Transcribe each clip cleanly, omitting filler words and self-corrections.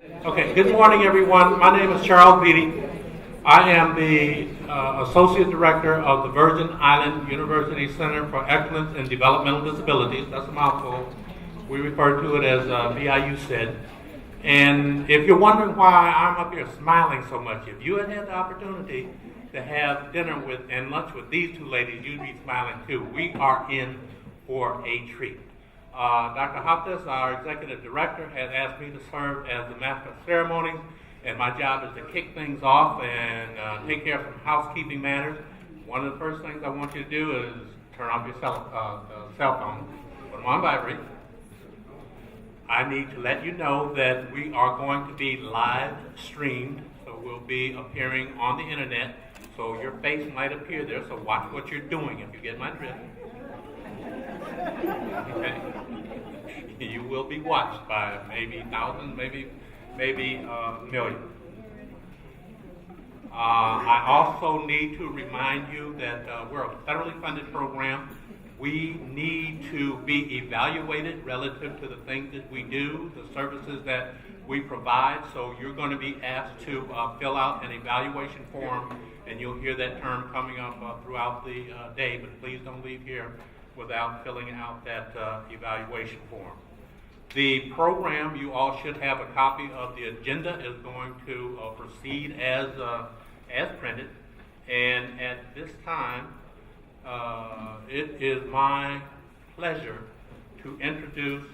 Okay, good morning, everyone. My name is Charles Beatty. I am the Associate Director of the Virgin Island University Center for Excellence in Developmental Disabilities. That's a mouthful. We refer to it as VIU SED. And if you're wondering why I'm up here smiling so much, if you had had the opportunity to have dinner with and lunch with these two ladies, you'd be smiling too. We are in for a treat. Dr. Hoptis, our executive director, has asked me to serve as the master of ceremonies, and my job is to kick things off and take care of some housekeeping matters. One of the first things I want you to do is turn off your cell phone, put them on vibrate. I need to let you know that we are going to be live streamed, so we'll be appearing on the internet, so your face might appear there, so watch what you're doing if you get my drift. Okay. You will be watched by maybe thousands, maybe millions. I also need to remind you that we're a federally funded program. We need to be evaluated relative to the things that we do, the services that we provide. So you're going to be asked to fill out an evaluation form, and you'll hear that term coming up throughout the day, but please don't leave here without filling out that evaluation form. The program, you all should have a copy of the agenda, is going to proceed as printed. And at this time, it is my pleasure to introduce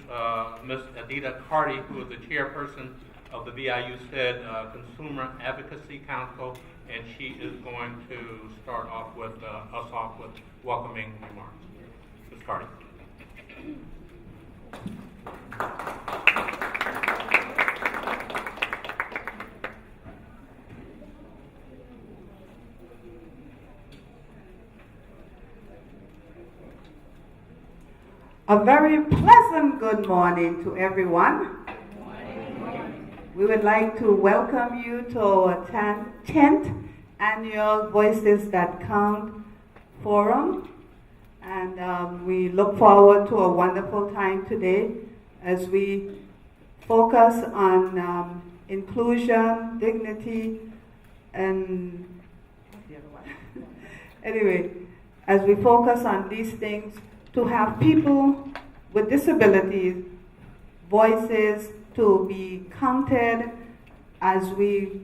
Ms. Adita Carty, who is the chairperson of the VIU SED Consumer Advocacy Council, and she is going to start off with us off with welcoming remarks. Ms. Carty. A very pleasant good morning to everyone. We would like to welcome you to our 10th annual Voices That Count Forum. And we look forward to a wonderful time today as we focus on inclusion, dignity, and what's the other one? Anyway, as we focus on these things, to have people with disabilities, voices to be counted as we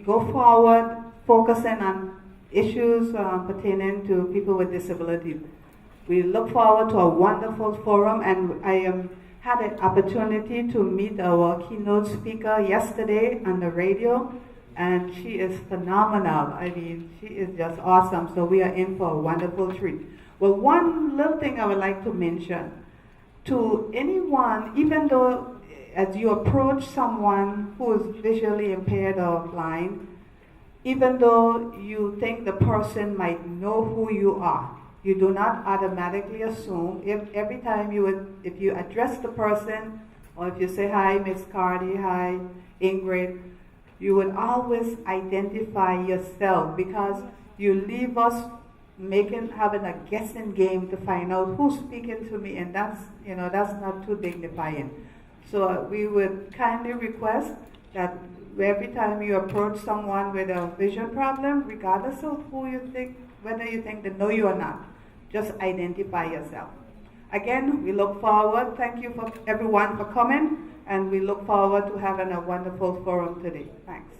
go forward, focusing on issues pertaining to people with disabilities. We look forward to a wonderful forum, and I had an opportunity to meet our keynote speaker yesterday on the radio, and she is phenomenal. I mean, she is just awesome, so we are in for a wonderful treat. Well, one little thing I would like to mention, to anyone, even though as you approach someone who is visually impaired or blind, even though you think the person might know who you are, you do not automatically assume. If every time if you address the person, or if you say, hi, Miss Carty, hi, Ingrid, you would always identify yourself, because you leave us having a guessing game to find out who's speaking to me, and that's not too dignifying. So we would kindly request that every time you approach someone with a vision problem, regardless of who you think, whether you think they know you or not, just identify yourself. Again, we look forward. Thank you for everyone for coming, and we look forward to having a wonderful forum today. Thanks.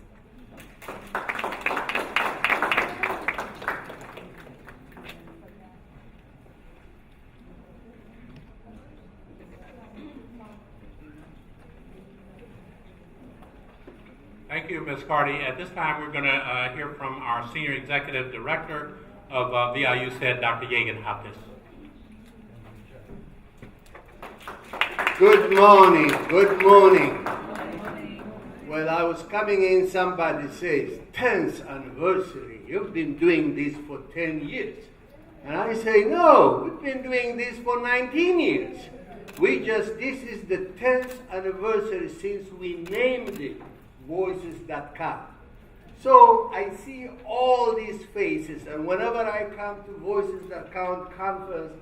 Thank you, Ms. Carty. At this time, we're going to hear from our Senior Executive Director of VIU SED, Dr. Yagan Hoptis. Good morning, good morning. Well, I was coming in, somebody says, 10th anniversary, you've been doing this for 10 years. And I say, no, we've been doing this for 19 years. This is the 10th anniversary since we named it Voices That Count. So I see all these faces, and whenever I come to Voices That Count conference,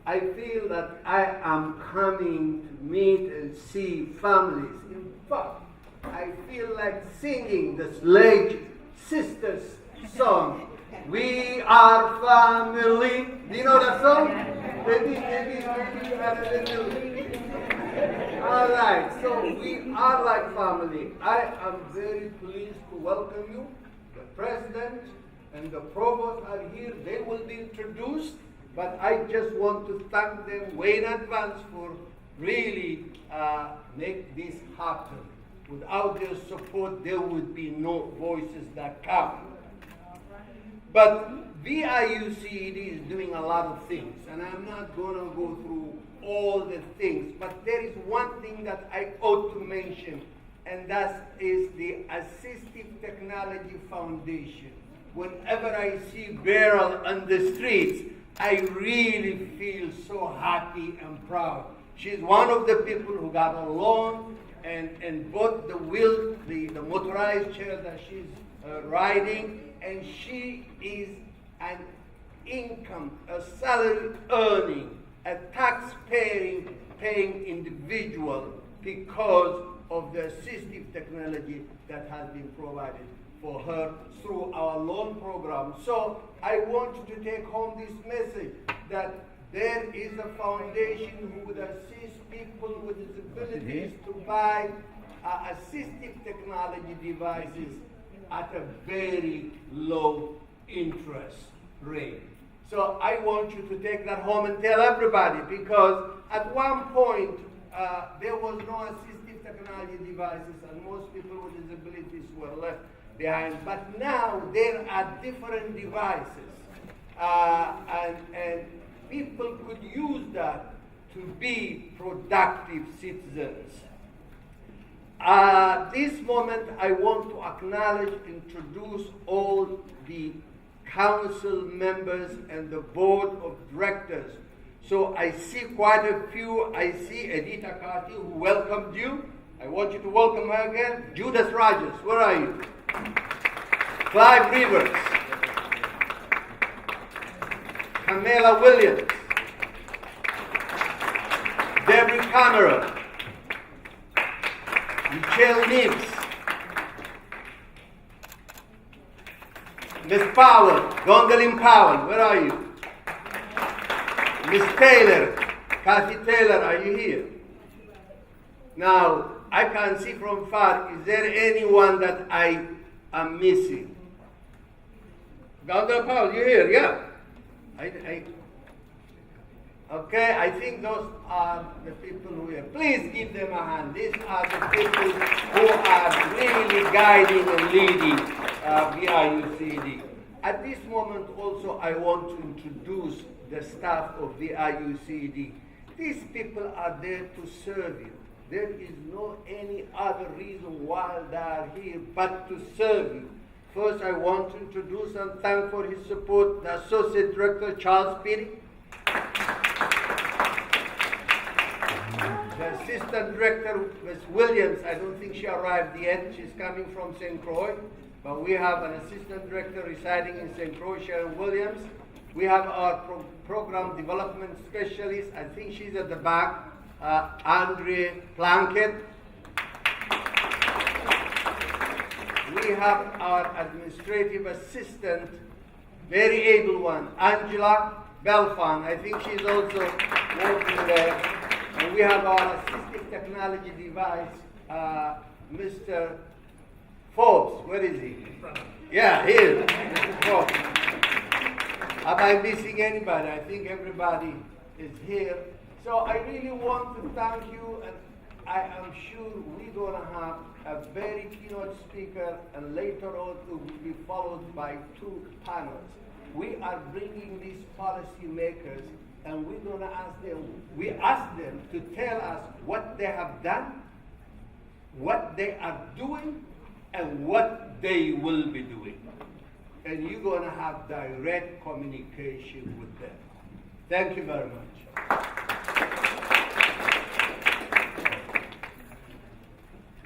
I feel that I am coming to meet and see families. In fact, I feel like singing the Slade Sisters song. We are family. Do you know that song? Maybe you had a little. All right, so we are like family. I am very pleased to welcome you. The president and the provost are here. They will be introduced, but I just want to thank them way in advance for really make this happen. Without their support, there would be no voices that come. But VIUCED is doing a lot of things, and I'm not going to go through all the things, but there is one thing that I ought to mention, and that is the Assistive Technology Foundation. Whenever I see Beryl on the streets, I really feel so happy and proud. She's one of the people who got a loan and bought the wheel, the motorized chair that she's riding, and she is an income, a salary earning, a tax-paying individual because of the assistive technology that has been provided for her through our loan program. So I want you to take home this message that there is a foundation who would assist people with disabilities to buy assistive technology devices at a very low interest rate. So I want you to take that home and tell everybody, because at one point there was no assistive technology devices and most people with disabilities were left behind. But now there are different devices and people could use that to be productive citizens. At this moment, I want to acknowledge, introduce all the council members and the board of directors. So I see quite a few. I see Edita Carty, who welcomed you. I want you to welcome her again. Judith Rogers, where are you? Clive Rivers. Camilla Williams. Debbie Cameron. Michelle Nibbs. Miss Powell, Gwendolyn Powell, where are you? Miss Taylor, Kathy Taylor, are you here? Now, I can see from far, is there anyone that I am missing? Gwendolyn Powell, you here? Yeah. Okay, I think those are the people who are. Please give them a hand. These are the people who are really guiding and leading VIUCED. At this moment also, I want to introduce the staff of VIUCED. These people are there to serve you. There is no any other reason why they are here but to serve you. First, I want to introduce and thank for his support the Associate Director, Charles Petty. The Assistant Director, Ms. Williams, I don't think she arrived yet. She's coming from St. Croix. But we have an Assistant Director residing in St. Croix, Sharon Williams. We have our Program Development Specialist. I think she's at the back, Andrea Plunkett. We have our Administrative Assistant, very able one, Angela Belfon. I think she's also working there. And we have our assistive technology device, Mr. Forbes. Where is he? Yeah, here, Mr. Forbes. Am I missing anybody? I think everybody is here. So I really want to thank you, and I am sure we're going to have a very keynote speaker, and later on it will be followed by 2 panels. We are bringing these policy makers, and we're going to ask them, we ask them to tell us what they have done, what they are doing, and what they will be doing. And you're going to have direct communication with them. Thank you very much.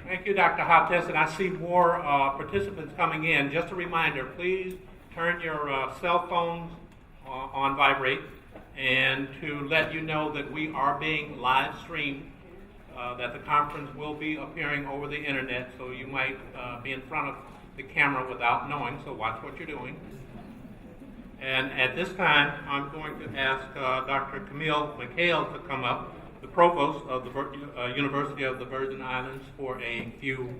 Thank you, Dr. Hopkins, and I see more participants coming in. Just a reminder, please turn your cell phones on vibrate, and to let you know that we are being live streamed that the conference will be appearing over the internet, so you might be in front of the camera without knowing, so watch what you're doing. And at this time, I'm going to ask Dr. Camille McHale to come up, the provost of the University of the Virgin Islands, for a few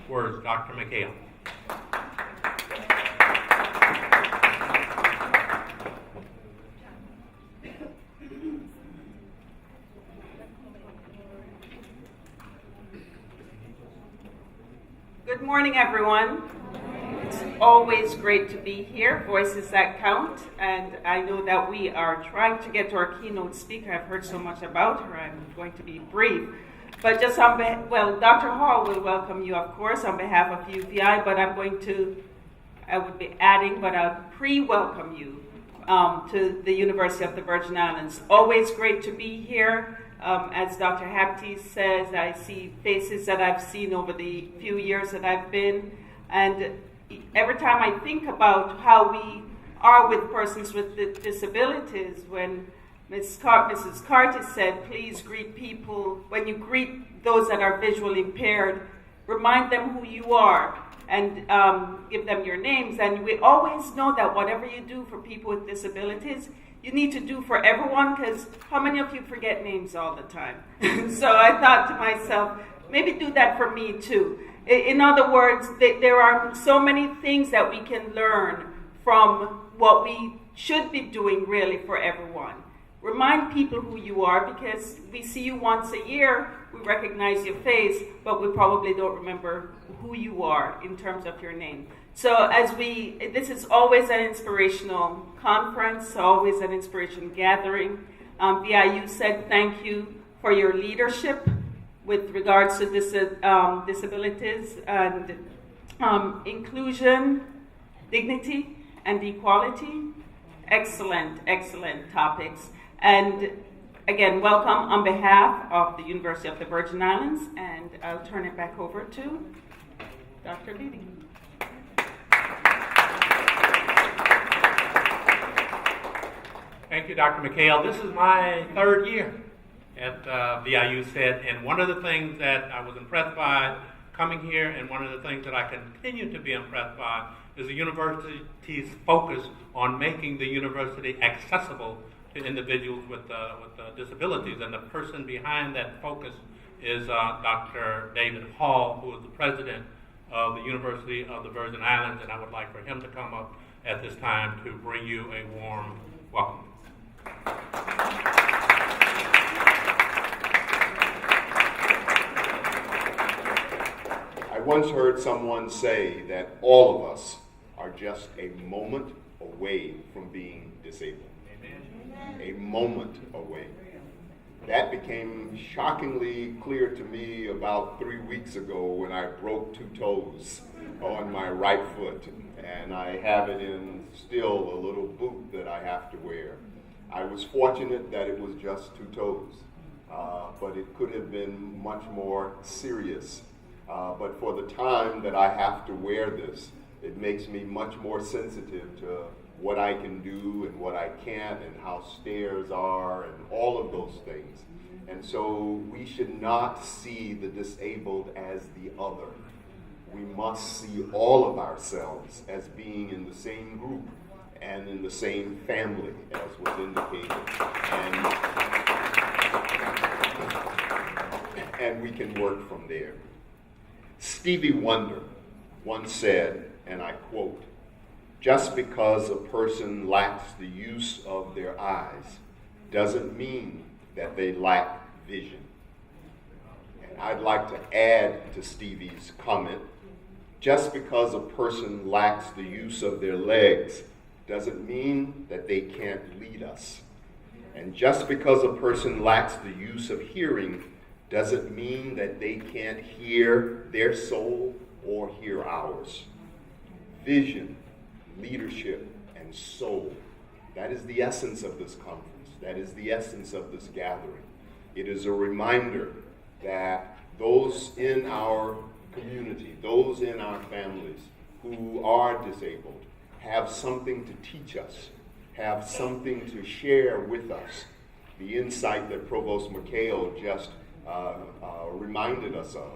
words. Dr. McHale. Good morning, everyone. It's always great to be here, Voices That Count, and I know that we are trying to get to our keynote speaker. I've heard so much about her, I'm going to be brief. But just on behalf, Dr. Hall will welcome you, of course, on behalf of UVI, but I would be adding, but I'll pre-welcome you to the University of the Virgin Islands. Always great to be here. As Dr. Hapty says, I see faces that I've seen over the few years that I've been, and every time I think about how we are with persons with disabilities, when Mrs. Carty said, please greet people, when you greet those that are visually impaired, remind them who you are and give them your names. And we always know that whatever you do for people with disabilities, you need to do for everyone, because how many of you forget names all the time? So I thought to myself, maybe do that for me too. In other words, there are so many things that we can learn from what we should be doing really for everyone. Remind people who you are, because we see you once a year, we recognize your face, but we probably don't remember who you are in terms of your name. So this is always an inspirational conference, always an inspiration gathering. VIU said thank you for your leadership with regards to disabilities and inclusion, dignity, and equality. Excellent, excellent topics. And again, welcome on behalf of the University of the Virgin Islands, and I'll turn it back over to Dr. Beatty. Thank you, Dr. McHale. This is my third year at VIU SED, and one of the things that I was impressed by coming here, and one of the things that I continue to be impressed by, is the university's focus on making the university accessible to individuals with disabilities. And the person behind that focus is Dr. David Hall, who is the president of the University of the Virgin Islands, and I would like for him to come up at this time to bring you a warm welcome. I once heard someone say that all of us are just a moment away from being disabled. Amen. A moment away. That became shockingly clear to me about 3 weeks ago when I broke 2 toes on my right foot, and I have it in still a little boot that I have to wear. I was fortunate that it was just 2 toes, but it could have been much more serious. But for the time that I have to wear this, it makes me much more sensitive to what I can do and what I can't, and how stairs are, and all of those things. And so we should not see the disabled as the other. We must see all of ourselves as being in the same group and in the same family, as was indicated. And we can work from there. Stevie Wonder once said, and I quote, "Just because a person lacks the use of their eyes doesn't mean that they lack vision." And I'd like to add to Stevie's comment, just because a person lacks the use of their legs doesn't mean that they can't lead us. And just because a person lacks the use of hearing doesn't mean that they can't hear their soul or hear ours. Vision, leadership, and soul. That is the essence of this conference. That is the essence of this gathering. It is a reminder that those in our community, those in our families who are disabled, have something to teach us, have something to share with us. The insight that Provost McHale just reminded us of,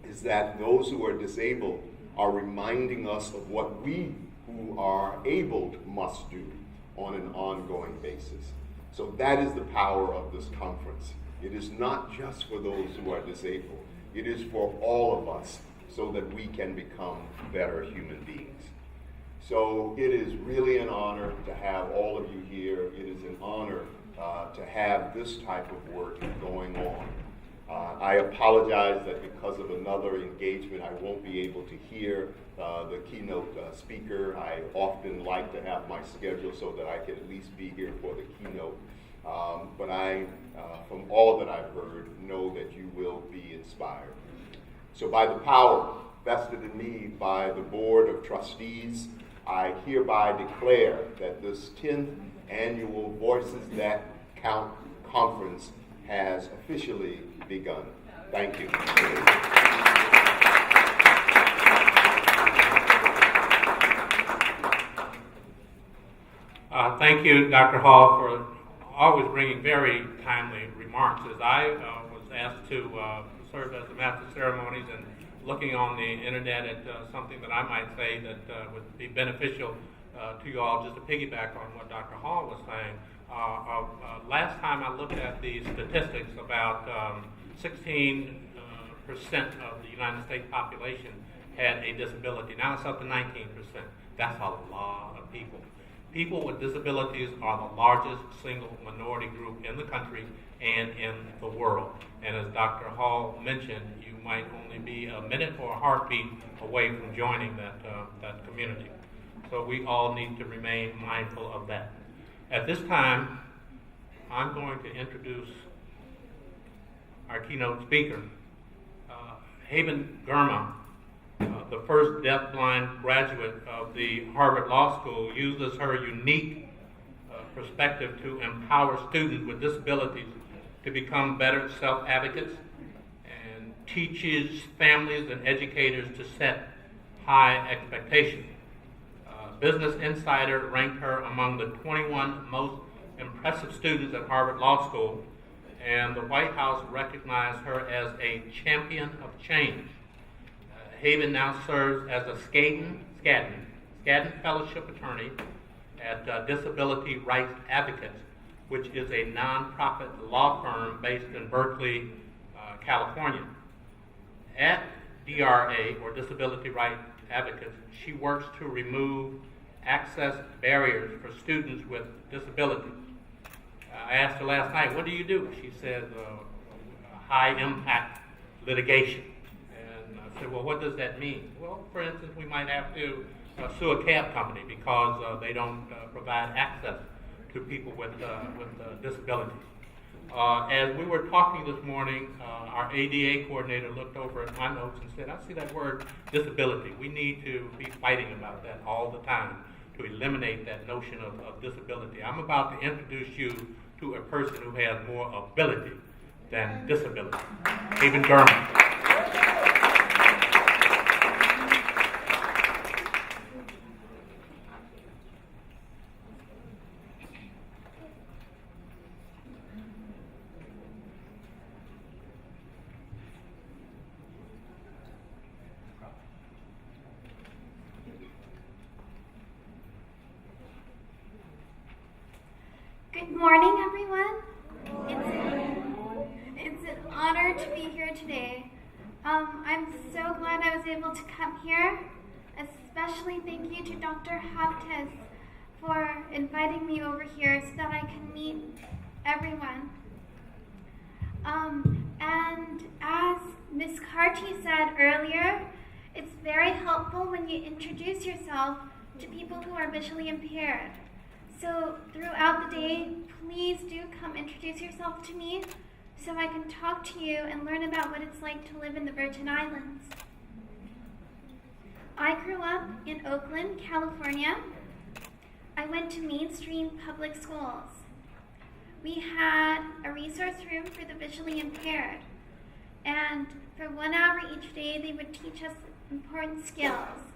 is that those who are disabled are reminding us of what we who are abled must do on an ongoing basis. So that is the power of this conference. It is not just for those who are disabled. It is for all of us so that we can become better human beings. So it is really an honor to have all of you here. It is an honor to have this type of work going on. I apologize that because of another engagement, I won't be able to hear the keynote speaker. I often like to have my schedule so that I can at least be here for the keynote. But I, from all that I've heard, know that you will be inspired. So by the power vested in me by the Board of Trustees, I hereby declare that this 10th annual Voices That Count conference has officially begun. Thank you. Thank you, Dr. Hall, for always bringing very timely remarks. As I was asked to serve as the Master of Ceremonies and looking on the internet at something that I might say that would be beneficial to you all, just to piggyback on what Dr. Hall was saying. Last time I looked at the statistics, about 16% of the United States population had a disability. Now it's up to 19%. That's a lot of people. People with disabilities are the largest single minority group in the country and in the world. And as Dr. Hall mentioned, you might only be a minute or a heartbeat away from joining that community. So we all need to remain mindful of that. At this time, I'm going to introduce our keynote speaker, Haben Girma, the first deafblind graduate of the Harvard Law School, uses her unique perspective to empower students with disabilities to become better self-advocates and teaches families and educators to set high expectations. Business Insider ranked her among the 21 most impressive students at Harvard Law School, and the White House recognized her as a champion of change. Haben now serves as a Skadden Fellowship Attorney at Disability Rights Advocates, which is a nonprofit law firm based in Berkeley, California. At DRA, or Disability Rights Advocates, she works to remove access barriers for students with disabilities. I asked her last night, what do you do? She said, high impact litigation. And I said, well, what does that mean? Well, for instance, we might have to sue a cab company because they don't provide access to people with disabilities. As we were talking this morning, our ADA coordinator looked over at my notes and said, I see that word disability. We need to be fighting about that all the time to eliminate that notion of disability. I'm about to introduce you to a person who has more ability than disability, Haben Girma. Good morning, everyone. It's an honor to be here today. I'm so glad I was able to come here. Especially thank you to Dr. Hopkins for inviting me over here so that I can meet everyone. And as Ms. Carty said earlier, it's very helpful when you introduce yourself to people who are visually impaired. So throughout the day, please do come introduce yourself to me so I can talk to you and learn about what it's like to live in the Virgin Islands. I grew up in Oakland, California. I went to mainstream public schools. We had a resource room for the visually impaired, and for 1 hour each day they would teach us important skills: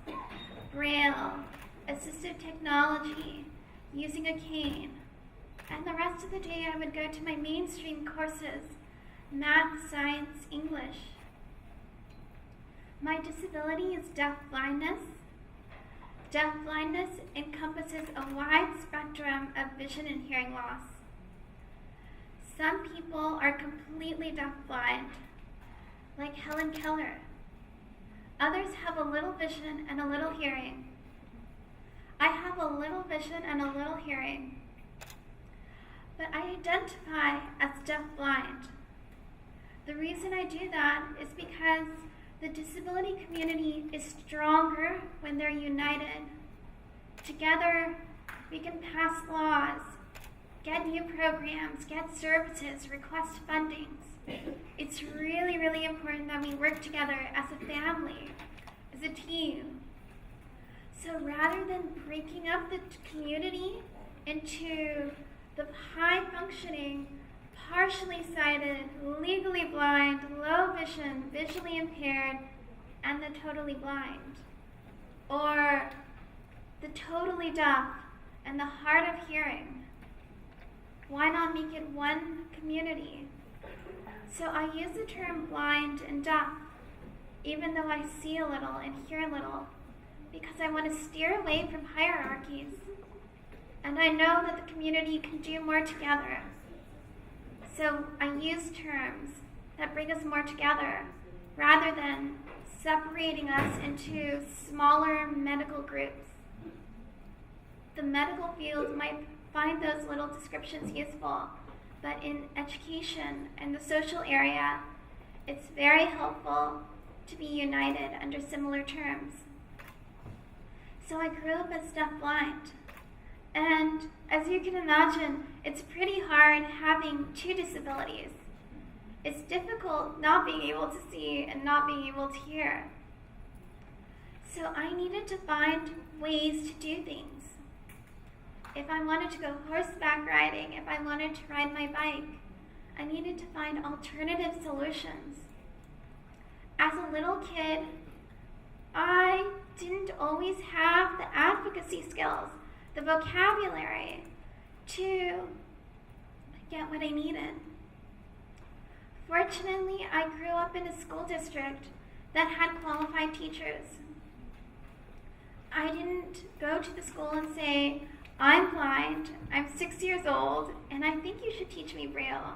Braille, assistive technology, using a cane. And the rest of the day I would go to my mainstream courses math, science, English. My disability is deaf blindness. Deaf blindness encompasses a wide spectrum of vision and hearing loss. Some people are completely deafblind, like Helen Keller. Others have a little vision and a little hearing. I have a little vision and a little hearing, but I identify as deafblind. The reason I do that is because the disability community is stronger when they're united. Together, we can pass laws, get new programs, get services, request fundings. It's really, really important that we work together as a family, as a team. So rather than breaking up the community into the high-functioning, partially sighted, legally blind, low vision, visually impaired, and the totally blind, or the totally deaf and the hard of hearing, why not make it one community? So I use the term blind and deaf, even though I see a little and hear a little, because I want to steer away from hierarchies. And I know that the community can do more together. So I use terms that bring us more together, rather than separating us into smaller medical groups. The medical field might find those little descriptions useful, but in education and the social area, it's very helpful to be united under similar terms. So I grew up as deafblind, and as you can imagine, it's pretty hard having two disabilities. It's difficult not being able to see and not being able to hear. So I needed to find ways to do things. If I wanted to go horseback riding, if I wanted to ride my bike, I needed to find alternative solutions. As a little kid, I didn't always have the advocacy skills, the vocabulary to get what I needed. Fortunately, I grew up in a school district that had qualified teachers. I didn't go to the school and say, I'm blind, I'm 6 years old, and I think you should teach me Braille.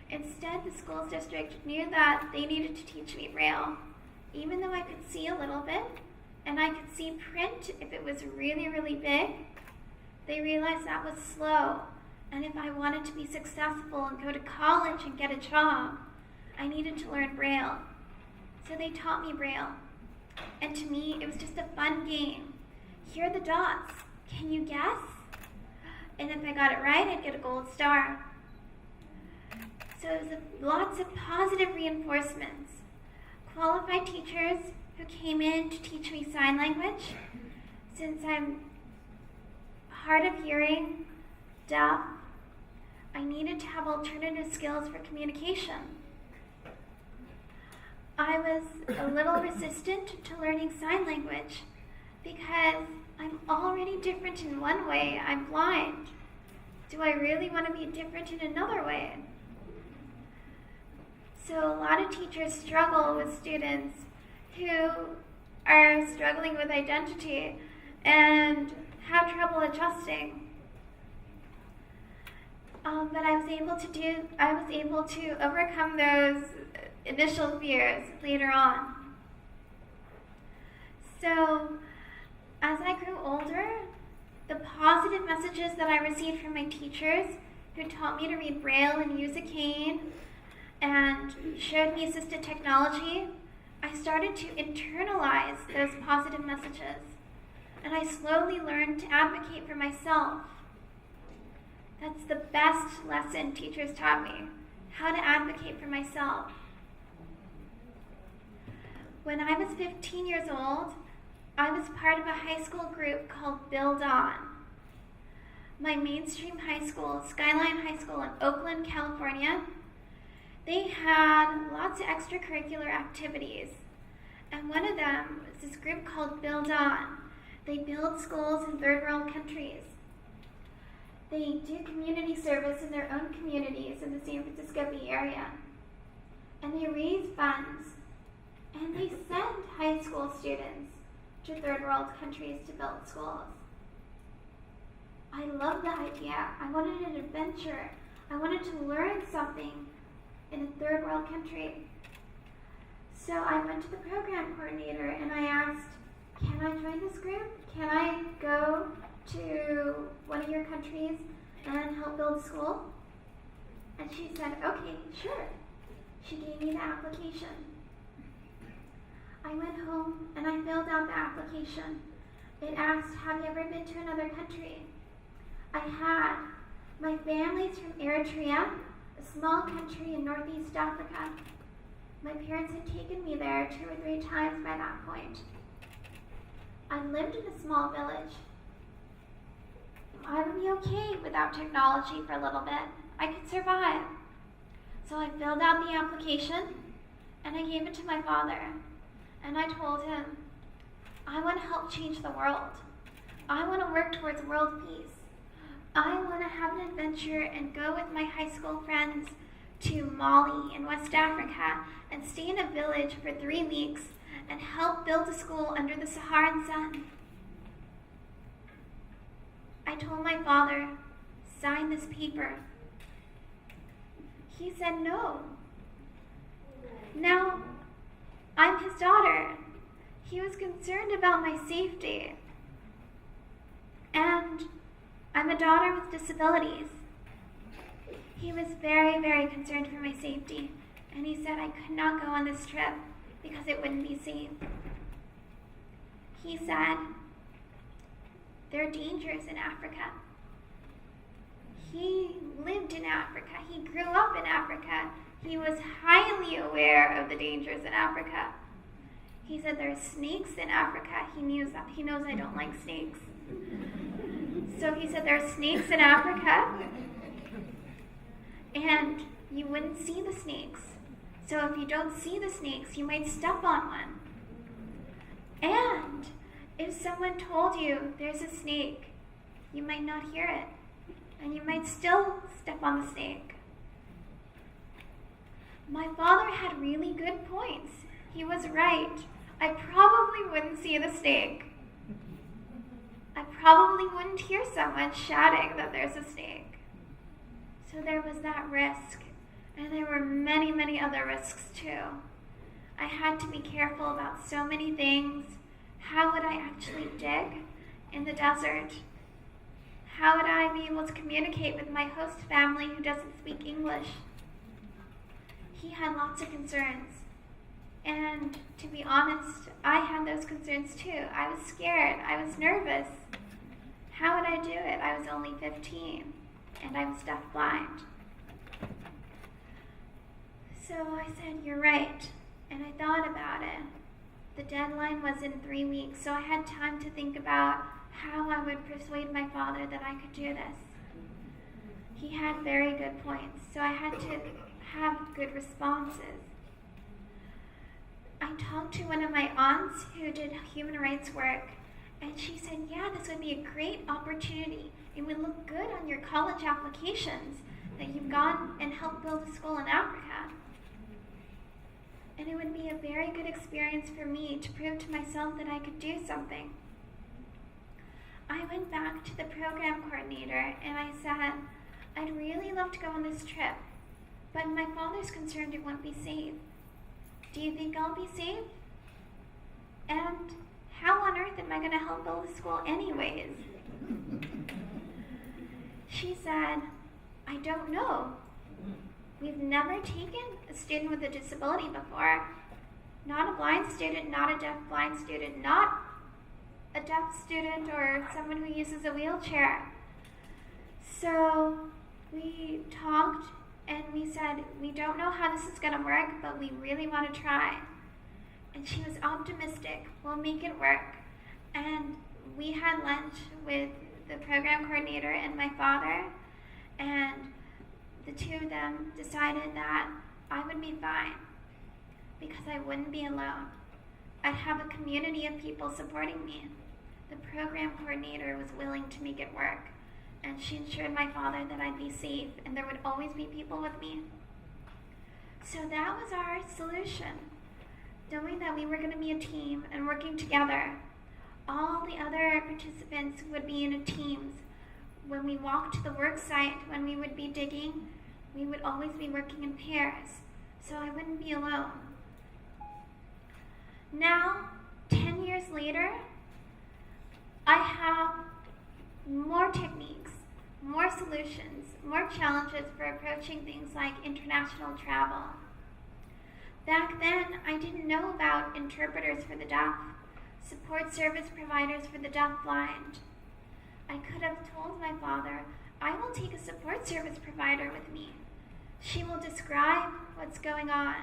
Instead, the school district knew that they needed to teach me Braille, even though I could see a little bit, and I could see print if it was really, really big. They realized that was slow, and if I wanted to be successful and go to college and get a job, I needed to learn Braille. So they taught me Braille. And to me, it was just a fun game. Here are the dots. Can you guess? And if I got it right, I'd get a gold star. So it was lots of positive reinforcements. Qualified teachers who came in to teach me sign language. Since I'm hard of hearing, deaf, I needed to have alternative skills for communication. I was a little resistant to learning sign language because I'm already different in one way. I'm blind. Do I really want to be different in another way? So a lot of teachers struggle with students who are struggling with identity and have trouble adjusting. But I was able to overcome those initial fears later on. So as I grew older, the positive messages that I received from my teachers, who taught me to read Braille and use a cane and showed me assistive technology, I started to internalize those positive messages. And I slowly learned to advocate for myself. That's the best lesson teachers taught me, how to advocate for myself. When I was 15 years old, I was part of a high school group called Build On. My mainstream high school, Skyline High School in Oakland, California, they had lots of extracurricular activities. And one of them was this group called Build On. They build schools in third world countries. They do community service in their own communities in the San Francisco Bay Area. And they raise funds. And they send high school students to third world countries to build schools. I love the idea. I wanted an adventure. I wanted to learn something in a third world country. So I went to the program coordinator and I asked, can I join this group? Can I go to one of your countries and help build a school? And she said, okay, sure. She gave me the application. I went home and I filled out the application. It asked, have you ever been to another country? I had. My family's from Eritrea, a small country in Northeast Africa. My parents had taken me there 2 or 3 times by that point. I lived in a small village. I would be okay without technology for a little bit. I could survive. So I filled out the application and I gave it to my father. And I told him, I want to help change the world. I want to work towards world peace. I want to have an adventure and go with my high school friends to Mali in West Africa and stay in a village for 3 weeks and help build a school under the Saharan sun. I told my father, sign this paper. He said no. Now, I'm his daughter. He was concerned about my safety. And I'm a daughter with disabilities. He was very, very concerned for my safety. And he said I could not go on this trip because it wouldn't be safe. He said, there are dangers in Africa. He lived in Africa. He grew up in Africa. He was highly aware of the dangers in Africa. He said there are snakes in Africa. He knows I don't like snakes. So he said there are snakes in Africa, and you wouldn't see the snakes. So if you don't see the snakes, you might step on one. And if someone told you there's a snake, you might not hear it, and you might still step on the snake. My father had really good points. He was right. I probably wouldn't see the snake. I probably wouldn't hear someone shouting that there's a snake. So there was that risk. And there were many, many other risks too. I had to be careful about so many things. How would I actually dig in the desert? How would I be able to communicate with my host family who doesn't speak English? He had lots of concerns. And to be honest, I had those concerns too. I was scared. I was nervous. How would I do it? I was only 15 and I was deafblind. So I said, you're right. And I thought about it. The deadline was in 3 weeks, so I had time to think about how I would persuade my father that I could do this. He had very good points, so I had to have good responses. I talked to one of my aunts who did human rights work, and she said, yeah, this would be a great opportunity. It would look good on your college applications that you've gone and helped build a school in Africa. And it would be a very good experience for me to prove to myself that I could do something. I went back to the program coordinator and I said, I'd really love to go on this trip, but my father's concerned it won't be safe. Do you think I'll be safe? And how on earth am I going to help build a school anyways? She said, I don't know. We've never taken a student with a disability before. Not a blind student, not a deaf-blind student, not a deaf student or someone who uses a wheelchair. So we talked and we said, we don't know how this is going to work, but we really want to try. And she was optimistic. We'll make it work. And we had lunch with the program coordinator and my father, and the two of them decided that I would be fine because I wouldn't be alone. I'd have a community of people supporting me. The program coordinator was willing to make it work. and she assured my father that I'd be safe and there would always be people with me. So that was our solution, knowing that we were going to be a team and working together. All the other participants would be in teams. When we walked to the work site, when we would be digging, we would always be working in pairs, so I wouldn't be alone. Now, 10 years later, I have more techniques, more solutions, more challenges for approaching things like international travel. Back then, I didn't know about interpreters for the deaf, support service providers for the deaf-blind. I could have told my father, I will take a support service provider with me. She will describe what's going on.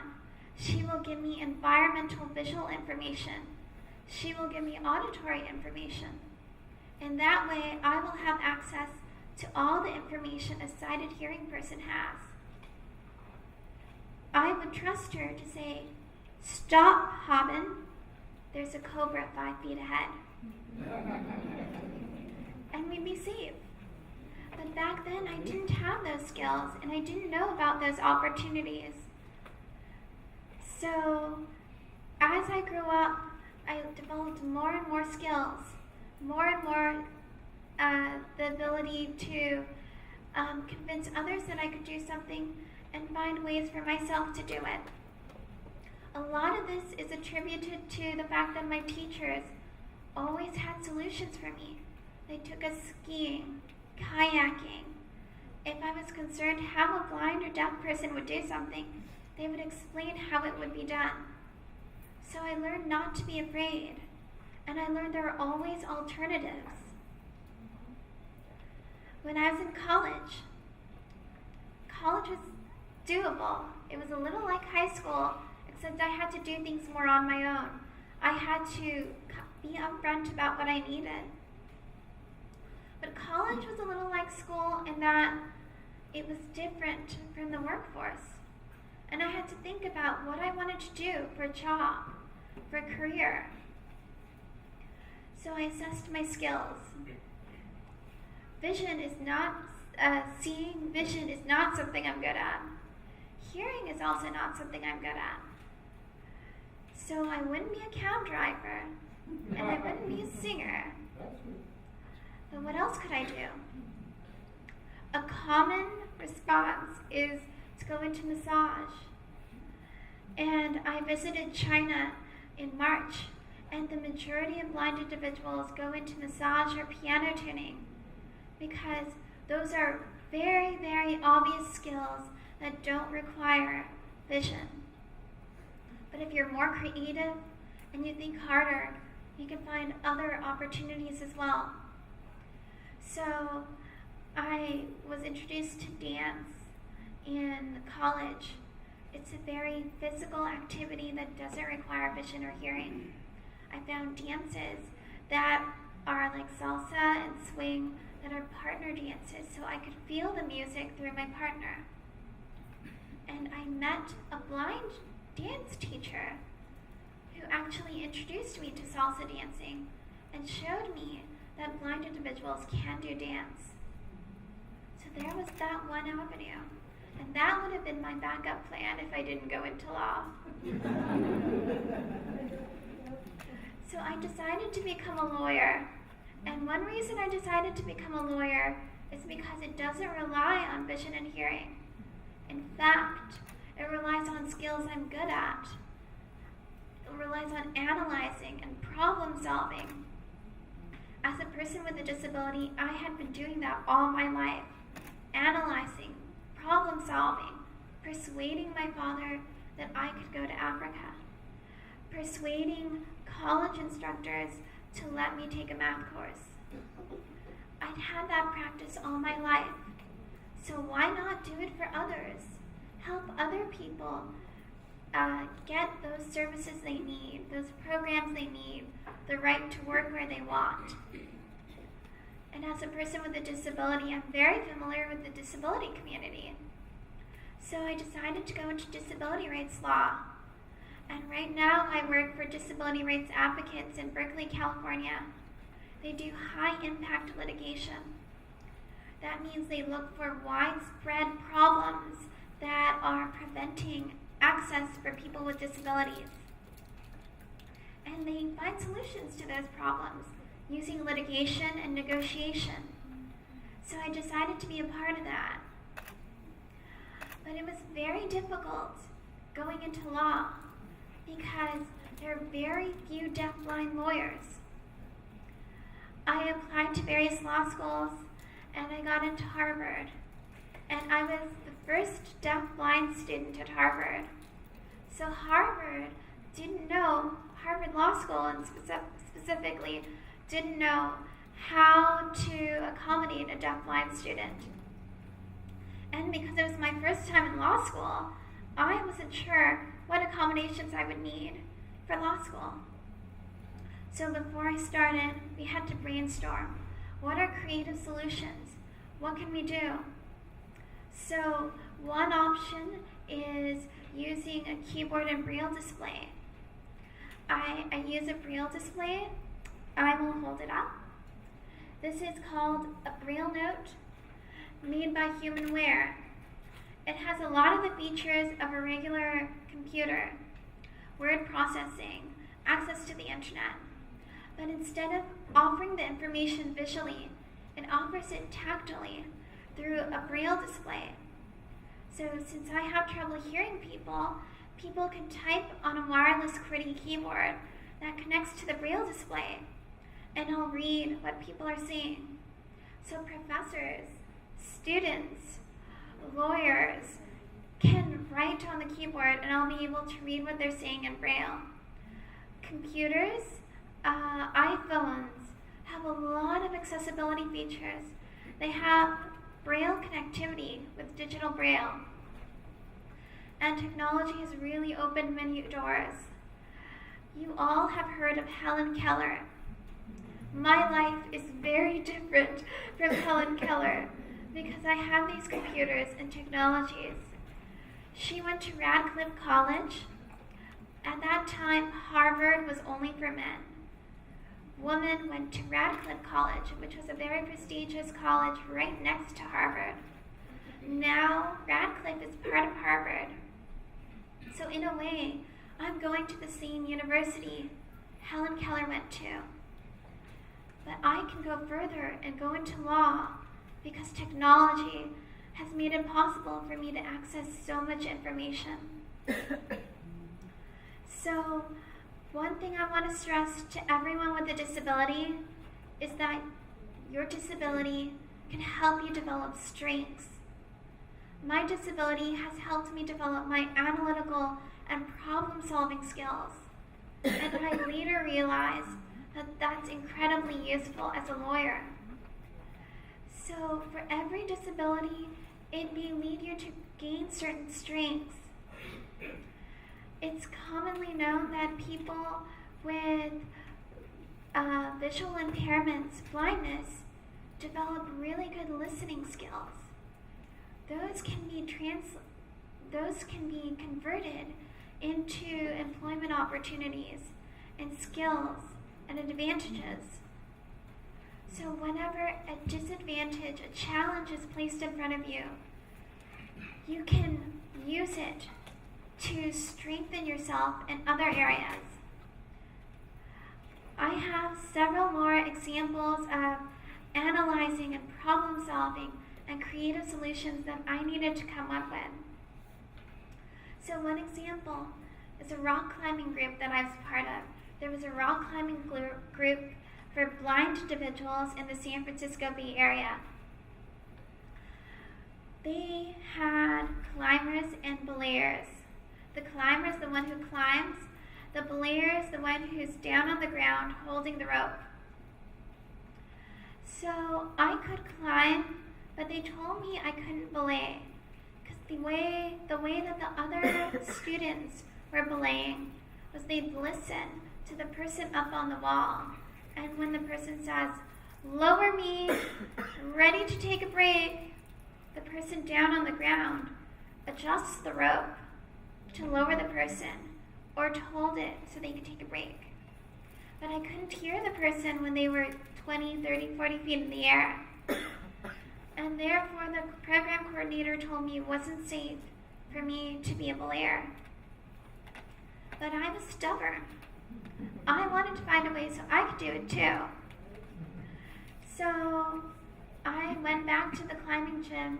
She will give me environmental visual information. She will give me auditory information. In that way, I will have access to all the information a sighted hearing person has. I would trust her to say, "Stop, Haben. There's a cobra 5 feet ahead." And we'd be safe. But back then, I didn't have those skills, and I didn't know about those opportunities. So, as I grew up, I developed more and more skills, more and more the ability to convince others that I could do something and find ways for myself to do it. A lot of this is attributed to the fact that my teachers always had solutions for me. They took us skiing, kayaking. If I was concerned how a blind or deaf person would do something, they would explain how it would be done. So I learned not to be afraid, and I learned there are always alternatives. When I was in college was doable. It was a little like high school, except I had to do things more on my own. I had to be upfront about what I needed. But college was a little like school in that it was different from the workforce. And I had to think about what I wanted to do for a job, for a career. So I assessed my skills. Seeing vision is not something I'm good at. Hearing is also not something I'm good at. So I wouldn't be a cab driver, and I wouldn't be a singer. But what else could I do? A common response is to go into massage. And I visited China in March, and the majority of blind individuals go into massage or piano tuning because those are very, very obvious skills that don't require vision. But if you're more creative and you think harder, you can find other opportunities as well. So I was introduced to dance in college. It's a very physical activity that doesn't require vision or hearing. I found dances that are like salsa and swing that are partner dances, so I could feel the music through my partner. And I met a blind dance teacher who actually introduced me to salsa dancing and showed me that blind individuals can do dance. So there was that one avenue. And that would have been my backup plan if I didn't go into law. So I decided to become a lawyer. And one reason I decided to become a lawyer is because it doesn't rely on vision and hearing. In fact, it relies on skills I'm good at. It relies on analyzing and problem solving. As a person with a disability, I had been doing that all my life. Analyzing, problem solving, persuading my father that I could go to Africa, persuading college instructors to let me take a math course. I'd had that practice all my life, so why not do it for others? Help other people get those services they need, those programs they need, the right to work where they want. And as a person with a disability, I'm very familiar with the disability community. So I decided to go into disability rights law. And right now I work for disability rights advocates in Berkeley, California. They do high impact litigation. That means they look for widespread problems that are preventing access for people with disabilities. And they find solutions to those problems using litigation and negotiation. So I decided to be a part of that. But it was very difficult going into law because there are very few deafblind lawyers. I applied to various law schools and I got into Harvard. And I was the first deafblind student at Harvard. So Harvard Law School and specifically didn't know how to accommodate a deafblind student. And because it was my first time in law school, I wasn't sure what accommodations I would need for law school. So before I started, we had to brainstorm. What are creative solutions? What can we do? So one option is using a keyboard and braille display. I use a braille display. I will hold it up. This is called a braille note made by HumanWare. It has a lot of the features of a regular computer: word processing, access to the internet. But instead of offering the information visually, it offers it tactily through a braille display. So since I have trouble hearing people can type on a wireless QWERTY keyboard that connects to the braille display, and I'll read what people are saying. So professors, students, lawyers can write on the keyboard and I'll be able to read what they're saying in braille. Computers, iPhones have a lot of accessibility features. They have braille connectivity with digital braille. And technology has really opened many doors. You all have heard of Helen Keller. My life is very different from Helen Keller because I have these computers and technologies. She went to Radcliffe College. At that time, Harvard was only for men. Women went to Radcliffe College, which was a very prestigious college right next to Harvard. Now, Radcliffe is part of Harvard. So in a way, I'm going to the same university Helen Keller went to. But I can go further and go into law because technology has made it possible for me to access so much information. So, one thing I want to stress to everyone with a disability is that your disability can help you develop strengths. My disability has helped me develop my analytical and problem-solving skills. And I later realized that that's incredibly useful as a lawyer. So for every disability, it may lead you to gain certain strengths. It's commonly known that people with visual impairments, blindness, develop really good listening skills. Those can be converted into employment opportunities and skills and advantages. So whenever a disadvantage, a challenge is placed in front of you, you can use it to strengthen yourself in other areas. I have several more examples of analyzing and problem solving and creative solutions that I needed to come up with. So one example is a rock climbing group that I was part of. There was a rock climbing group for blind individuals in the San Francisco Bay Area. They had climbers and belayers. The climber is the one who climbs. The belayer is the one who's down on the ground holding the rope. So I could climb, but they told me I couldn't belay because the way that the other students were belaying was they'd listen to the person up on the wall, and when the person says, "Lower me, ready to take a break," the person down on the ground adjusts the rope to lower the person or to hold it so they could take a break. But I couldn't hear the person when they were 20, 30, 40 feet in the air. and therefore the program coordinator told me it wasn't safe for me to be a belayer. But I was stubborn. I wanted to find a way so I could do it too. So I went back to the climbing gym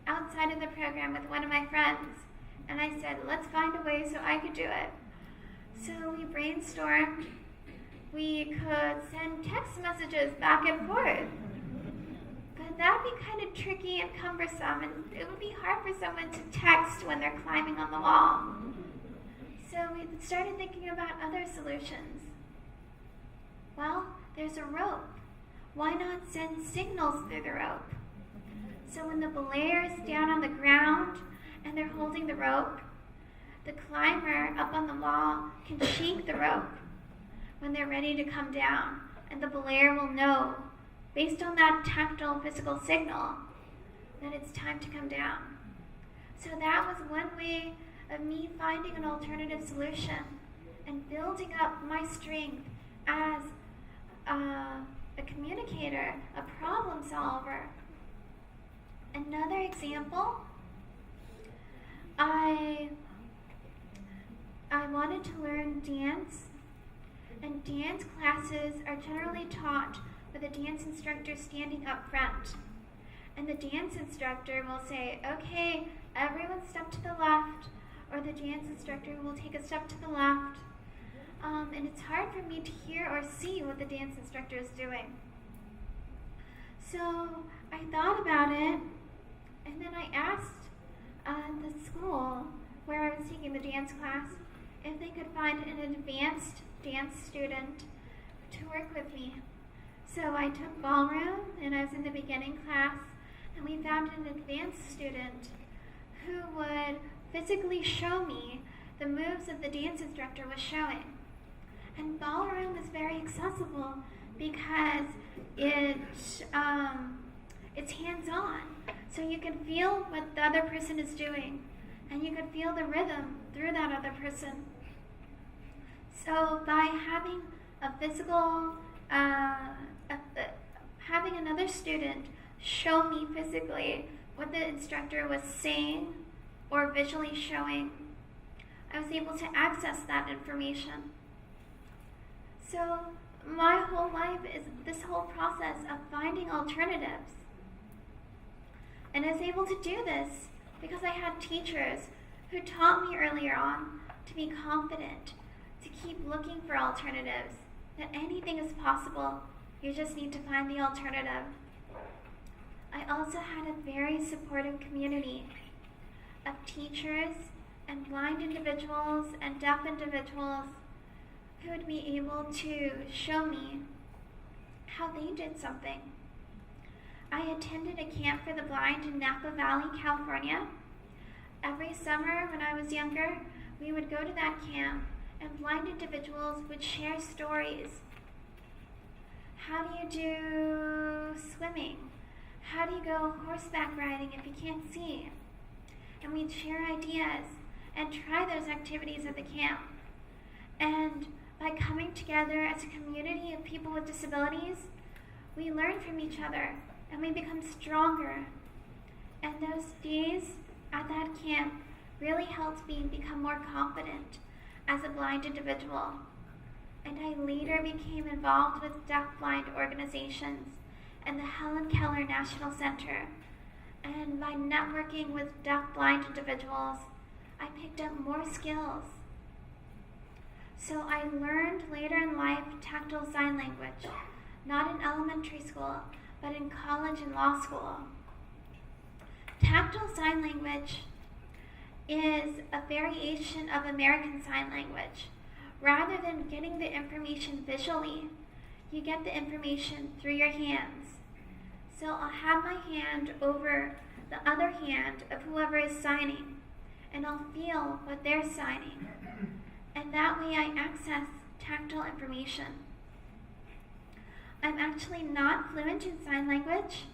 outside of the program with one of my friends, and I said, let's find a way so I could do it. So we brainstormed. We could send text messages back and forth. But that would be kind of tricky and cumbersome, and it would be hard for someone to text when they're climbing on the wall. So we started thinking about other solutions. Well, there's a rope. Why not send signals through the rope? So when the belayer is down on the ground and they're holding the rope, the climber up on the wall can shake the rope when they're ready to come down, and the belayer will know, based on that tactile physical signal, that it's time to come down. So that was one way of me finding an alternative solution and building up my strength as a communicator, a problem solver. Another example, I wanted to learn dance, and dance classes are generally taught with a dance instructor standing up front. And the dance instructor will say, okay, everyone step to the left, or the dance instructor will take a step to the left. And it's hard for me to hear or see what the dance instructor is doing. So I thought about it, and then I asked the school where I was taking the dance class if they could find an advanced dance student to work with me. So I took ballroom, and I was in the beginning class, and we found an advanced student who would physically show me the moves that the dance instructor was showing. And ballroom is very accessible because it's hands-on. So you can feel what the other person is doing, and you can feel the rhythm through that other person. So by having a physical, having another student show me physically what the instructor was saying or visually showing, I was able to access that information. So my whole life is this whole process of finding alternatives. And I was able to do this because I had teachers who taught me earlier on to be confident, to keep looking for alternatives, that anything is possible, you just need to find the alternative. I also had a very supportive community of teachers and blind individuals and deaf individuals who would be able to show me how they did something. I attended a camp for the blind in Napa Valley, California. Every summer when I was younger, we would go to that camp, and blind individuals would share stories. How do you do swimming? How do you go horseback riding if you can't see? And we'd share ideas and try those activities at the camp. And by coming together as a community of people with disabilities, we learn from each other and we become stronger. And those days at that camp really helped me become more confident as a blind individual. And I later became involved with deaf-blind organizations and the Helen Keller National Center. And by networking with deaf-blind individuals, I picked up more skills. So I learned later in life tactile sign language, not in elementary school, but in college and law school. Tactile sign language is a variation of American Sign Language. Rather than getting the information visually, you get the information through your hands. So I'll have my hand over the other hand of whoever is signing, and I'll feel what they're signing. And that way I access tactile information. I'm actually not fluent in sign language.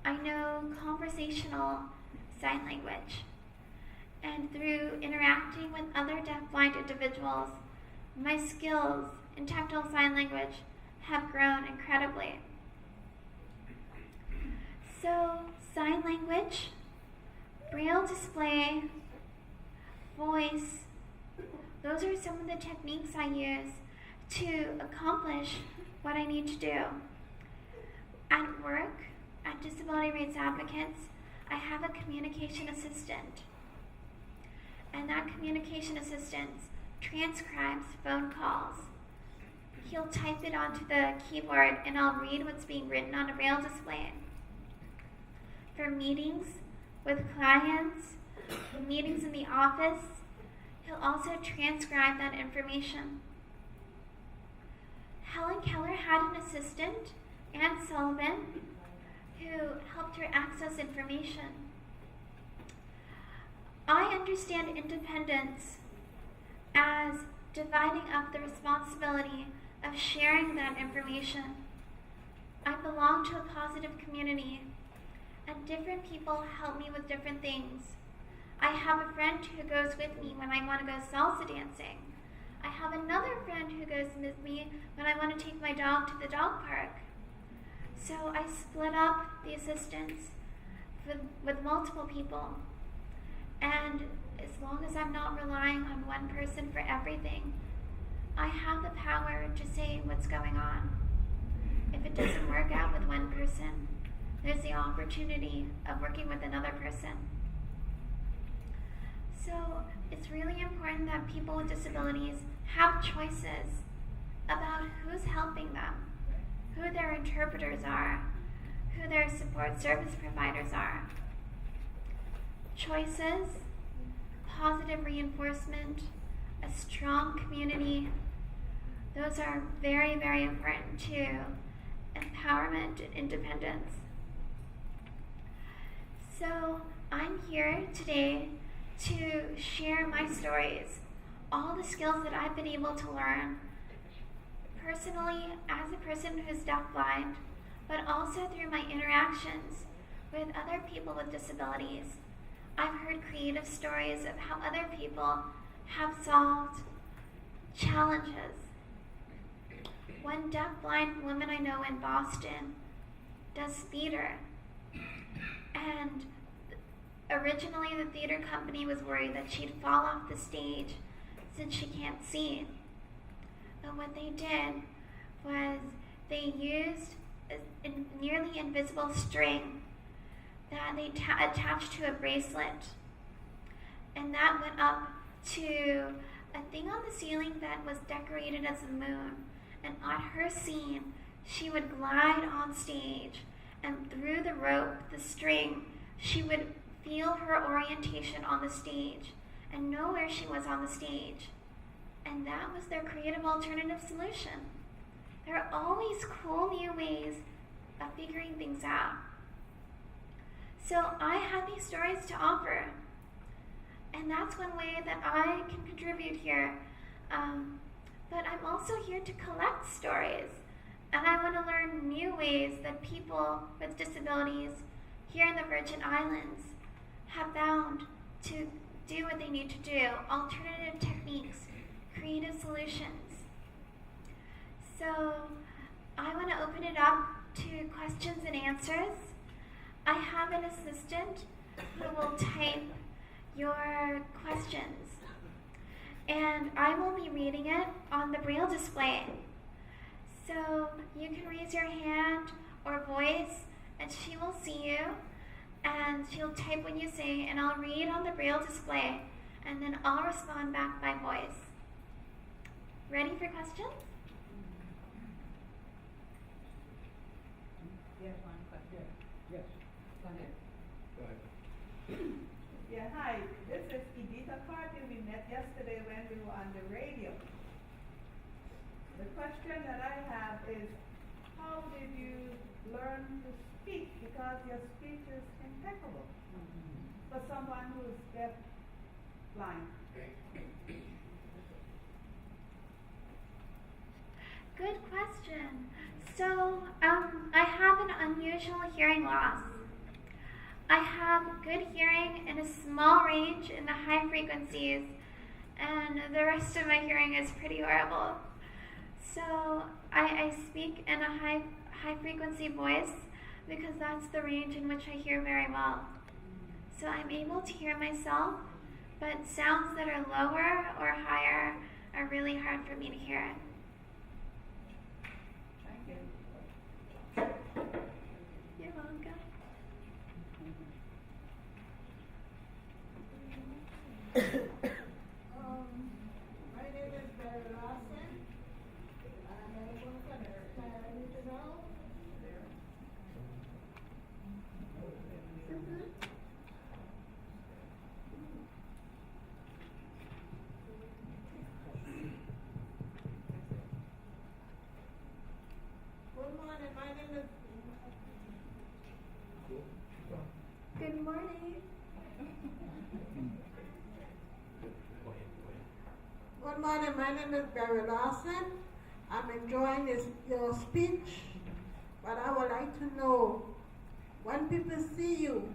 I know conversational sign language. And through interacting with other deaf-blind individuals, my skills in tactile sign language have grown incredibly. So, sign language, braille display, voice, those are some of the techniques I use to accomplish what I need to do. At work, at Disability Rights Advocates, I have a communication assistant. And that communication assistant transcribes phone calls. He'll type it onto the keyboard and I'll read what's being written on a braille display. For meetings with clients, meetings in the office, he'll also transcribe that information. Helen Keller had an assistant, Ann Sullivan, who helped her access information. I understand independence as dividing up the responsibility of sharing that information. I belong to a positive community, and different people help me with different things. I have a friend who goes with me when I want to go salsa dancing. I have another friend who goes with me when I want to take my dog to the dog park. So I split up the assistance with multiple people. And as long as I'm not relying on one person for everything, I have the power to say what's going on. If it doesn't work out with one person, there's the opportunity of working with another person. So it's really important that people with disabilities have choices about who's helping them, who their interpreters are, who their support service providers are. Choices, positive reinforcement, a strong community, those are very, very important to empowerment and independence. So I'm here today to share my stories, all the skills that I've been able to learn personally as a person who's deafblind, but also through my interactions with other people with disabilities. I've heard creative stories of how other people have solved challenges. One deafblind woman I know in Boston does theater, and originally the theater company was worried that she'd fall off the stage since she can't see. But what they did was they used a nearly invisible string that they attached to a bracelet, and that went up to a thing on the ceiling that was decorated as a moon. And on her scene, she would glide on stage, and through the rope, the string, she would feel her orientation on the stage and know where she was on the stage. And that was their creative alternative solution. There are always cool new ways of figuring things out. So I have these stories to offer, and that's one way that I can contribute here. But I'm also here to collect stories, and I want to learn new ways that people with disabilities here in the Virgin Islands have found to do what they need to do, alternative techniques, creative solutions. So I want to open it up to questions and answers. I have an assistant who will type your questions, and I will be reading it on the braille display. So you can raise your hand or voice, and she will see you, and she'll type what you say, and I'll read on the braille display, and then I'll respond back by voice. Ready for questions? Yes, one question. Yes. Go ahead. Go ahead. Yeah, hi. This is Edita Carter. We met yesterday when we were on the radio. The question that I have is, how did you learn to speak? Because your speech is impeccable for someone who is deaf, blind. Good question. So, I have an unusual hearing loss. I have good hearing in a small range in the high frequencies, and the rest of my hearing is pretty horrible. So I speak in a high frequency voice, because that's the range in which I hear very well. So I'm able to hear myself, but sounds that are lower or higher are really hard for me to hear. You're welcome. My name is Barry Lawson. I'm a woman. I need to know. Good morning. My name is. Good morning. Good morning. My name is Barry Lawson. I'm enjoying your speech, but I would like to know, when people see you,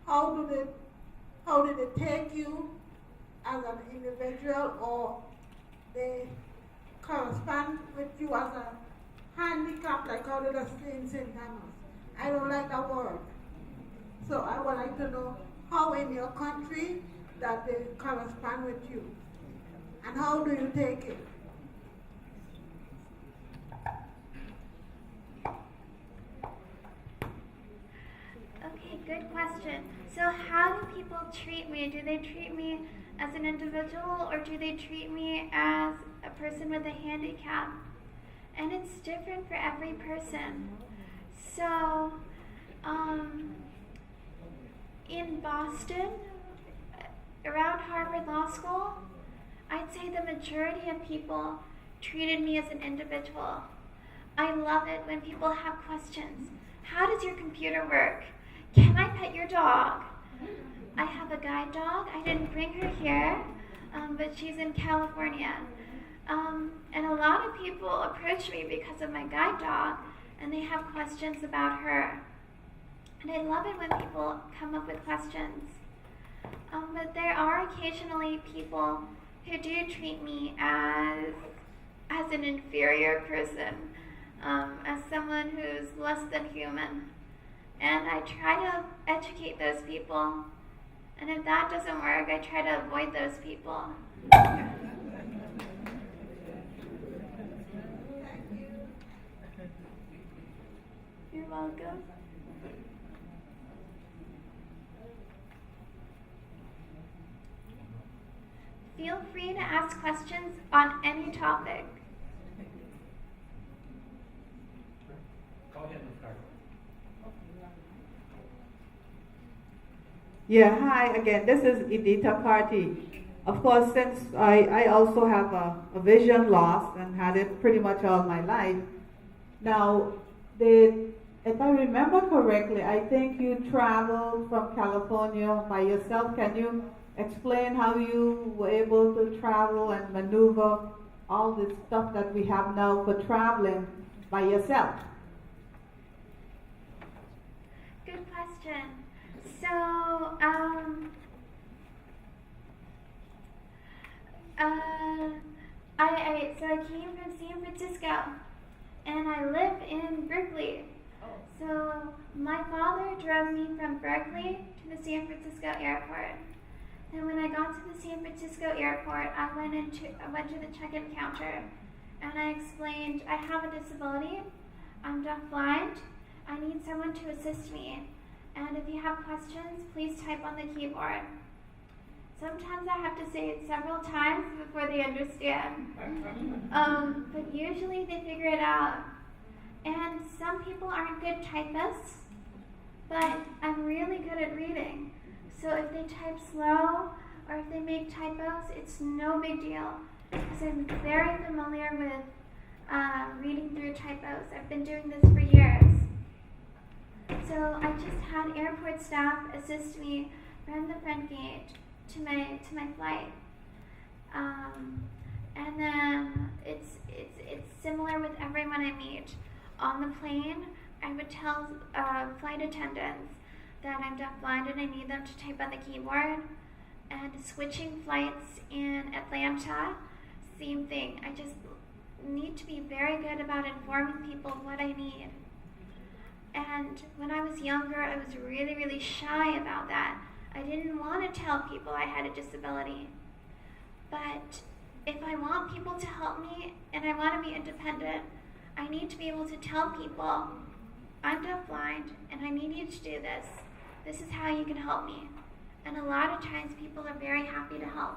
how do they take you as an individual, or they correspond with you as a handicap, like how do they say in St. Thomas? I don't like that word. So I would like to know how in your country that they correspond with you. And how do you take it? Okay, good question. So how do people treat me? Do they treat me as an individual, or do they treat me as a person with a handicap? And it's different for every person. So, in Boston, around Harvard Law School, I'd say the majority of people treated me as an individual. I love it when people have questions. How does your computer work? Can I pet your dog? I have a guide dog. I didn't bring her here, but she's in California. And a lot of people approach me because of my guide dog, and they have questions about her. And I love it when people come up with questions. But there are occasionally people who do treat me as an inferior person, as someone who's less than human. And I try to educate those people. And if that doesn't work, I try to avoid those people. You're welcome. Feel free to ask questions on any topic. Go ahead, Ms. Carter. Yeah, hi again. This is Edita Carty. Of course, since I also have a vision loss and had it pretty much all my life. Now, if I remember correctly, I think you traveled from California by yourself. Can you explain how you were able to travel and maneuver all this stuff that we have now for traveling by yourself? Good question. So, I came from San Francisco, and I live in Berkeley. So my father drove me from Berkeley to the San Francisco airport. And when I got to the San Francisco airport, I went to the check-in counter, and I explained, I have a disability, I'm deafblind, I need someone to assist me, and if you have questions, please type on the keyboard. Sometimes I have to say it several times before they understand, but usually they figure it out. And some people aren't good typists, but I'm really good at reading. So if they type slow or if they make typos, it's no big deal, because I'm very familiar with reading through typos. I've been doing this for years. So I just had airport staff assist me from the front gate to my flight. And then it's similar with everyone I meet. On the plane, I would tell flight attendants that I'm deafblind and I need them to type on the keyboard. And switching flights in Atlanta, same thing. I just need to be very good about informing people what I need. And when I was younger, I was really, really shy about that. I didn't want to tell people I had a disability. But if I want people to help me and I want to be independent, I need to be able to tell people, I'm deafblind and I need you to do this. This is how you can help me. And a lot of times people are very happy to help.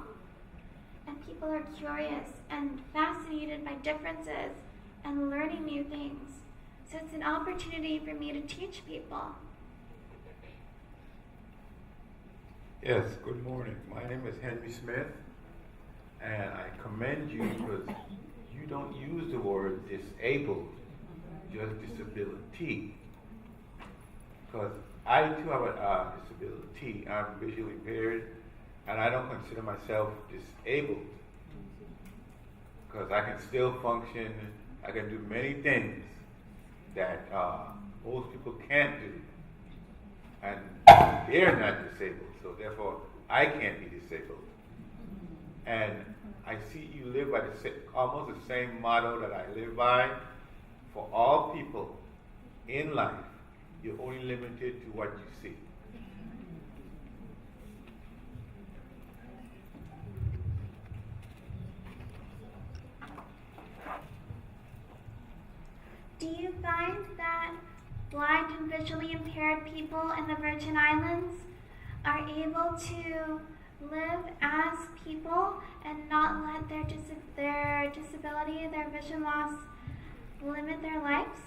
And people are curious and fascinated by differences and learning new things. So it's an opportunity for me to teach people. Yes, good morning. My name is Henry Smith, and I commend you because you don't use the word disabled, just disability. Because I too have a disability. I'm visually impaired, and I don't consider myself disabled because I can still function. I can do many things that most people can't do, and they're not disabled, so therefore I can't be disabled. And I see you live by almost the same motto that I live by. For all people in life, you're only limited to what you see. Do you find that blind and visually impaired people in the Virgin Islands are able to live as people and not let their disability, their vision loss, limit their lives?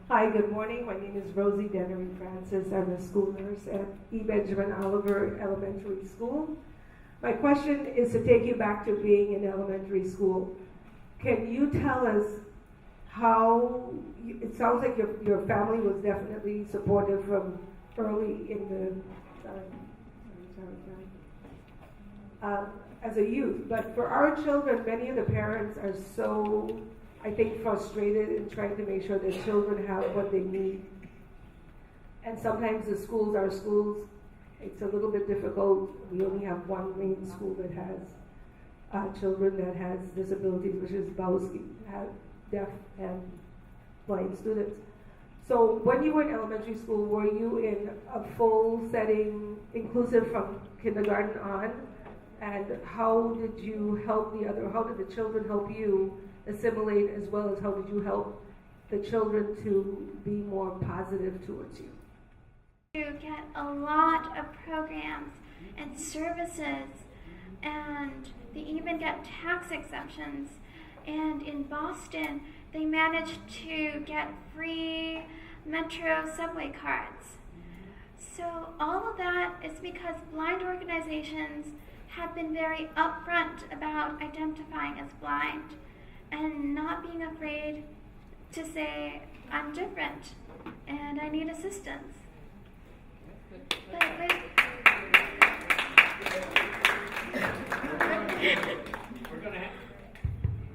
Hi, good morning. My name is Rosie Dennery Francis. I'm a school nurse at E. Benjamin Oliver Elementary School. My question is to take you back to being in elementary school. Can you tell us how, it sounds like your family was definitely supportive from early in the, as a youth, but for our children, many of the parents are so, I think, frustrated in trying to make sure their children have what they need. And sometimes the schools, our schools, it's a little bit difficult. We only have one main school that has children that has disabilities, which is Bowski, deaf and blind students. So when you were in elementary school, were you in a full setting, inclusive from kindergarten on? And how did you help how did the children help you assimilate, as well as how did you help the children to be more positive towards you? You get a lot of programs and services, and they even get tax exemptions. And in Boston, they managed to get free Metro subway cards. So all of that is because blind organizations have been very upfront about identifying as blind and not being afraid to say, I'm different and I need assistance.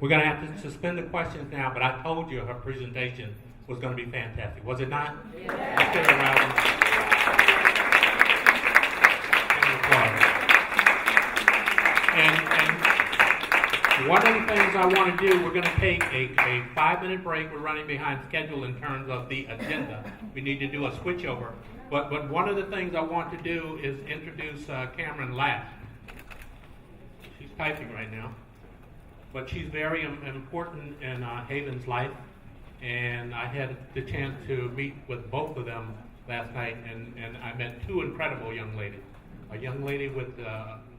We're going to have to suspend the questions now, but I told you her presentation was going to be fantastic. Was it not? Yeah. Let's give her a round. And one of the things I want to do, we're going to take a 5-minute break. We're running behind schedule in terms of the agenda. We need to do a switchover. But one of the things I want to do is introduce Cameron Lash. She's typing right now. But she's very important in Haven's life. And I had the chance to meet with both of them last night. And I met two incredible young ladies. A young lady with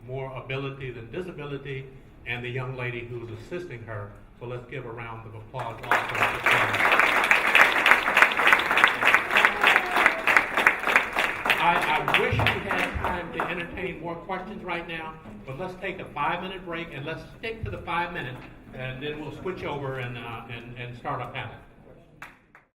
more ability than disability, and the young lady who's assisting her. So let's give a round of applause also. I wish we had time to entertain more questions right now, but let's take a 5-minute break and let's stick to the 5 minutes, and then we'll switch over and start our panel.